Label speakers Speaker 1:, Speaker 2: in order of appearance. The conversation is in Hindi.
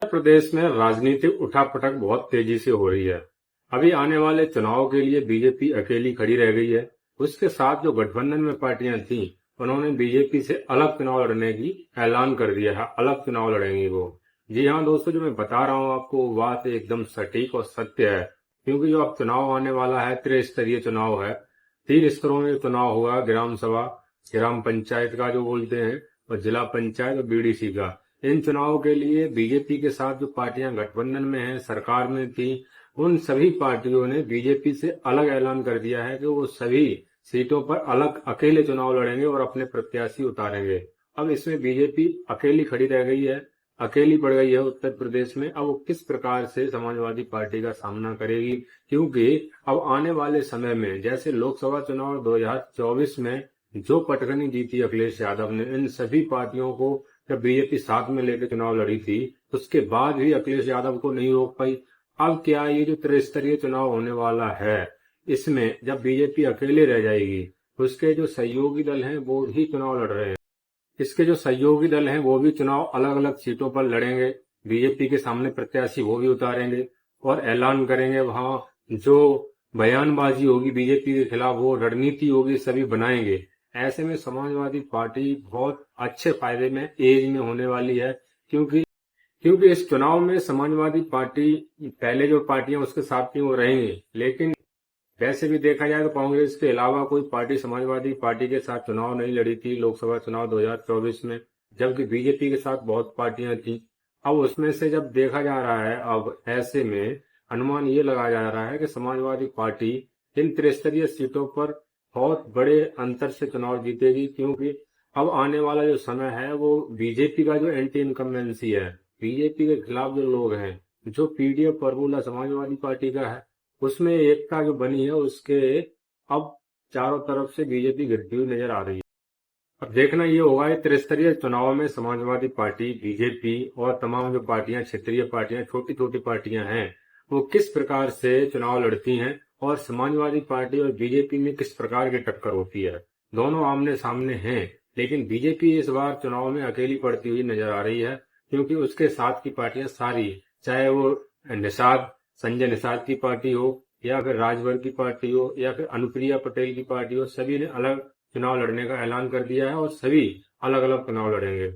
Speaker 1: उत्तर प्रदेश में राजनीतिक उठापटक बहुत तेजी से हो रही है। अभी आने वाले चुनाव के लिए बीजेपी अकेली खड़ी रह गई है। उसके साथ जो गठबंधन में पार्टियां थीं, उन्होंने बीजेपी से अलग चुनाव लड़ने की ऐलान कर दिया है। अलग चुनाव लड़ेंगी वो। जी हाँ दोस्तों, जो मैं बता रहा हूँ आपको वो बात एकदम सटीक और सत्य है। क्योंकि जो अब चुनाव आने वाला है, त्रिस्तरीय चुनाव है। 3 स्तरों में चुनाव होगा, ग्राम सभा, ग्राम पंचायत का जो बोलते हैं, और जिला पंचायत और बीडीसी का। इन चुनावों के लिए बीजेपी के साथ जो पार्टियां गठबंधन में हैं, सरकार में थी, उन सभी पार्टियों ने बीजेपी से अलग ऐलान कर दिया है कि वो सभी सीटों पर अलग अकेले चुनाव लड़ेंगे और अपने प्रत्याशी उतारेंगे। अब इसमें बीजेपी अकेली खड़ी रह गई है, अकेली पड़ गई है उत्तर प्रदेश में। अब वो किस प्रकार से समाजवादी पार्टी का सामना करेगी, क्योंकि अब आने वाले समय में जैसे लोकसभा चुनाव 2024 में जो पटकनी जीती अखिलेश यादव ने, इन सभी पार्टियों को जब बीजेपी साथ में लेकर चुनाव लड़ी थी, उसके बाद भी अखिलेश यादव को नहीं रोक पाई। अब क्या ये जो त्रिस्तरीय चुनाव होने वाला है, इसमें जब बीजेपी अकेले रह जाएगी, उसके जो सहयोगी दल हैं वो ही चुनाव लड़ रहे हैं। इसके जो सहयोगी दल हैं वो भी चुनाव अलग अलग सीटों पर लड़ेंगे। बीजेपी के सामने प्रत्याशी वो भी उतारेंगे और ऐलान करेंगे। वहां जो बयानबाजी होगी बीजेपी के खिलाफ, वो रणनीति होगी, सभी बनाएंगे। ऐसे में समाजवादी पार्टी बहुत अच्छे फायदे में एज में होने वाली है। क्योंकि क्योंकि इस चुनाव में समाजवादी पार्टी पहले जो पार्टियां उसके साथ थी वो रहेंगी, लेकिन वैसे भी देखा जाए तो कांग्रेस के अलावा कोई पार्टी समाजवादी पार्टी के साथ चुनाव नहीं लड़ी थी लोकसभा चुनाव 2024 में, जबकि बीजेपी के साथ बहुत पार्टियां थी। अब उसमें से जब देखा जा रहा है, अब ऐसे में अनुमान ये लगाया जा रहा है कि समाजवादी पार्टी इन त्रिस्तरीय सीटों पर बहुत बड़े अंतर से चुनाव जीतेगी। क्योंकि अब आने वाला जो समय है वो बीजेपी का जो एंटी इनकम्बेंसी है, बीजेपी के खिलाफ जो लोग हैं, जो पीडीएफ फॉर्मूला समाजवादी पार्टी का है, उसमें एकता जो बनी है, उसके अब चारों तरफ से बीजेपी गिरती हुई नजर आ रही है। अब देखना ये होगा कि त्रिस्तरीय चुनाव में समाजवादी पार्टी, बीजेपी और तमाम जो पार्टियां, क्षेत्रीय पार्टियां, छोटी छोटी पार्टियां हैं, वो किस प्रकार से चुनाव लड़ती हैं और समाजवादी पार्टी और बीजेपी में किस प्रकार की टक्कर होती है। दोनों आमने सामने हैं, लेकिन बीजेपी इस बार चुनाव में अकेली पड़ती हुई नजर आ रही है। क्योंकि उसके साथ की पार्टियां सारी, चाहे वो निषाद, संजय निषाद की पार्टी हो, या फिर राजभर की पार्टी हो, या फिर अनुप्रिया पटेल की पार्टी हो, सभी ने अलग चुनाव लड़ने का ऐलान कर दिया है और सभी अलग अलग चुनाव लड़ेंगे।